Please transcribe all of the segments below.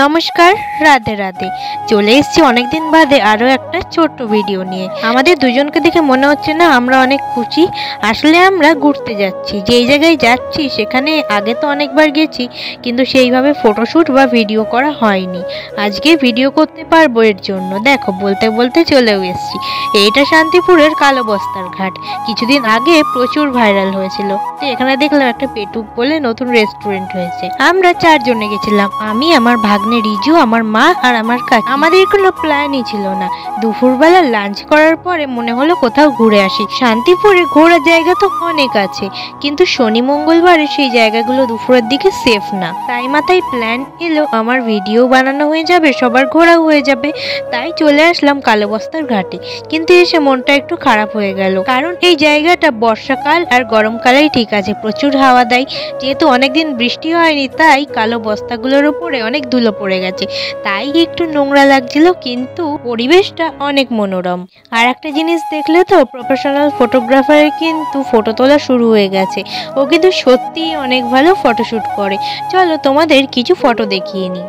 নমস্কার, রাধে রাধে। চলে এসেছি অনেকদিন বাদে আরও একটা ছোট্ট ভিডিও নিয়ে। আমাদের দুজনকে দেখে মনে হচ্ছে না আমরা অনেক খুশি। আসলে আমরা ঘুরতে যাচ্ছি, যেই জায়গায় যাচ্ছি সেখানে আগে তো অনেকবার গেছি, কিন্তু সেইভাবে ফটোশ্যুট বা ভিডিও করা হয়নি। আজকে ভিডিও করতে পারবো এর জন্য। দেখো, বলতে বলতে চলেও এসেছি। এইটা শান্তিপুরের কালো বস্তার ঘাট। কিছুদিন আগে প্রচুর ভাইরাল হয়েছিল। তো এখানে দেখলাম একটা পেটুক বলে নতুন রেস্টুরেন্ট হয়েছে। আমরা 4 জনে গেছিলাম, আমি, আমার ভাগ্নে রিজু, আমার মা আর আমার কাকি। আমাদের কোনো প্ল্যানই ছিল না। দুপুরবেলা লাঞ্চ করার পরে মনে হলো কোথাও ঘুরে আসি। শান্তিপুরে ঘোরার জায়গা তো অনেক আছে, কিন্তু শনি মঙ্গলবারে সেই জায়গাগুলো দুপুরের দিকে সেফ না। তাই মাথায় প্ল্যান এলো আমার ভিডিও বানানো হয়ে যাবে, সবার ঘোরাও হয়ে যাবে। তাই চলে আসলাম কালো বস্তার ঘাটে। কিন্তু এসে মনটা একটু খারাপ হয়ে গেল, কারণ এই জায়গাটা বর্ষাকাল আর গরমকালেই ঠিক আছে, প্রচুর হাওয়া দেয়। যেহেতু অনেকদিন বৃষ্টি হয়নি, তাই কালো বস্তাগুলোর উপরে অনেক ধুলো পড়ে গেছে, তাই একটু নোংরা লাগছিল, কিন্তু পরিবেশটা অনেক মনোরম। আর একটা জিনিস দেখলে তো, প্রফেশনাল ফটোগ্রাফারের কিন্তু ফটো তোলা শুরু হয়ে গেছে। ও কিন্তু সত্যিই অনেক ভালো ফটোশ্যুট করে। চলো তোমাদের কিছু ফটো দেখিয়ে নিই।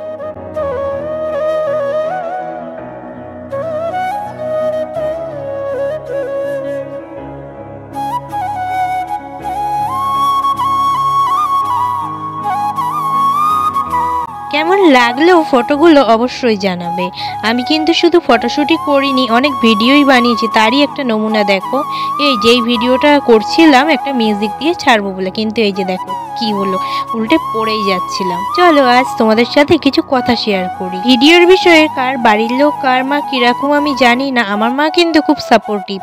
কেমন লাগলো ফটোগুলো অবশ্যই জানাবে। আমি কিন্তু শুধু ফটোশ্যুটই করিনি, অনেক ভিডিওই বানিয়েছি। তারই একটা নমুনা দেখো। এই যেই ভিডিওটা করছিলাম একটা মিউজিক দিয়ে ছাড়বো বলে, কিন্তু এই যে দেখো কি হলো, উল্টে পড়েই যাচ্ছিলাম। চলো আজ তোমাদের সাথে কিছু কথা শেয়ার করি। ভিডিওর বিষয়ে কার বাড়ির লোক কার মা কিরকম আমি জানি না, আমার মা কিন্তু খুব সাপোর্টিভ।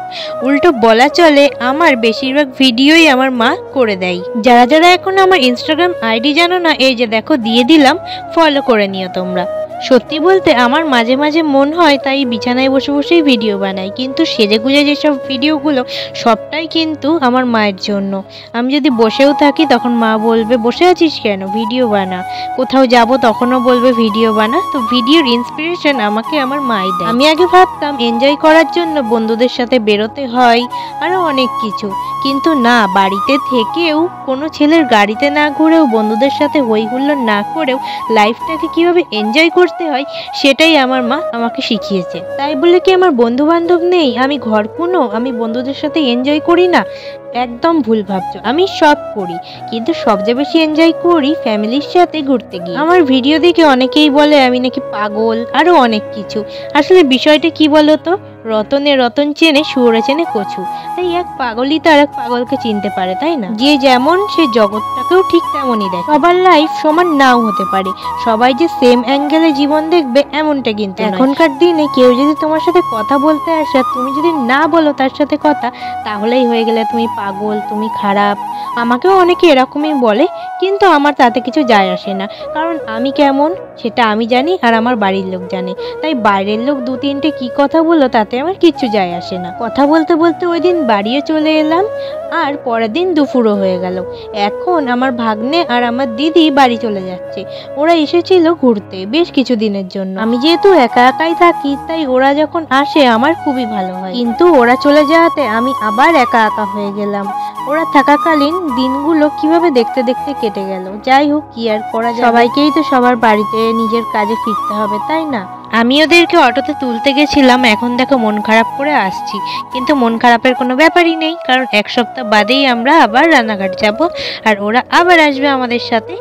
উল্টো বলা চলে আমার বেশিরভাগ ভিডিওই আমার মা করে দেয়। যারা যারা এখন আমার ইনস্টাগ্রাম আইডি জানো না, এই যে দেখো দিয়ে দিলাম, ফলো করে নিও তোমরা। সত্যি বলতে আমার মাঝে মাঝে মন হয় তাই বিছানায় বসে বসেই ভিডিও বানাই, কিন্তু সেজেগুজে যেসব ভিডিওগুলো সবটাই কিন্তু আমার মায়ের জন্য। আমি যদি বসেও থাকি তখন মা বলবে বসে আছিস কেন, ভিডিও বানা। কোথাও যাব তখনও বলবে ভিডিও বানা। তো ভিডিওর ইন্সপিরেশন আমাকে আমার মাই দেয়। আমি আগে ভাবতাম এনজয় করার জন্য বন্ধুদের সাথে বেরোতে হয়, আরও অনেক কিছু, কিন্তু না, বাড়িতে থেকেও কোনো ছেলের গাড়িতে না ঘুরেও বন্ধুদের সাথে হই হুল্লোড় না করেও লাইফটাকে কিভাবে এনজয় করতে হয় সেটাই আমার মা আমাকে শিখিয়েছে। তাই বলে কি আমার বন্ধু বান্ধব নেই, আমি ঘরকুনো, আমি বন্ধুদের সাথে এনজয় করি না? একদম ভুল ভাবছো, আমি সব করি, কিন্তু সবচেয়ে বেশি এনজয় করি ফ্যামিলির সাথে ঘুরতে গিয়ে। আমার ভিডিও দেখে অনেকেই বলে আমি নাকি পাগল, আরো অনেক কিছু। আসলে বিষয়টা কি বলতো, রতনে রতন চেনে শুয়োরে চেনে কচু। তাই এক পাগলই তো আর এক পাগলকে চিনতে পারে, তাই না? যে যেমন সে জগৎটাকেও ঠিক তেমনই দেখে। সবার লাইফ সমান নাও হতে পারে, সবাই যে সেম অ্যাঙ্গেলে জীবন দেখবে এমনটা কিন্তু এখনকার দিনে কেউ যদি তোমার সাথে কথা বলতে আসে, তুমি যদি না বলো তার সাথে কথা, তাহলেই হয়ে গেলে তুমি পাগল, তুমি খারাপ। আমাকেও অনেকে এরকমই বলে, কিন্তু আমার তাতে কিছু যায় আসে না, কারণ আমি কেমন সেটা আমি জানি আর আমার বাড়ির লোক জানে। তাই বাইরের লোক 2-3টে কি কথা বললো তাতে আমার কিচ্ছু যায় আসে না। কথা বলতে বলতে ওই দিন বাড়িও চলে এলাম, আর পরের দিন দুপুরও হয়ে গেল। এখন আমার ভাগ্নে আর আমার দিদি বাড়ি চলে যাচ্ছে। ওরা এসেছিল ঘুরতে বেশ কিছু দিনের জন্য। আমি যেহেতু একা একাই থাকি, তাই ওরা যখন আসে আমার খুবই ভালো হয়, কিন্তু ওরা চলে যাওয়াতে আমি আবার একা একা হয়ে গেলাম। ওরা থাকাকালীন দিনগুলো কিভাবে দেখতে দেখতে কেটে গেল। যাই হোক, কি আর করা যায়, সবাইকেই তো সবার বাড়িতে নিজের কাজে ফিরতে হবে, তাই না? আমি ওদেরকে অটোতে তুলতে গেছিলাম, এখন দেখো মন খারাপ করে আসছি, কিন্তু মন খারাপের কোনো ব্যাপারই নেই, কারণ 1 সপ্তাহ বাদেই আমরা আবার রানাঘাট যাব, আর ওরা আবার আসবে আমাদের সাথে।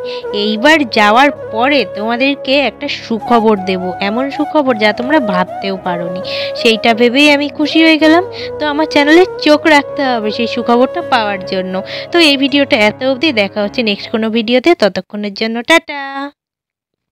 এইবার যাওয়ার পরে তোমাদেরকে একটা সুখবর দেব, এমন সুখবর যা তোমরা ভাবতেও পারোনি। সেইটা ভেবেই আমি খুশি হয়ে গেলাম। তো আমার চ্যানেলে চোখ রাখতে হবে সেই সুখবরটা পাওয়ার জন্য। তো এই ভিডিওটা এত অবধি, দেখা হচ্ছে নেক্সট কোনো ভিডিওতে, ততক্ষণের জন্য টাটা।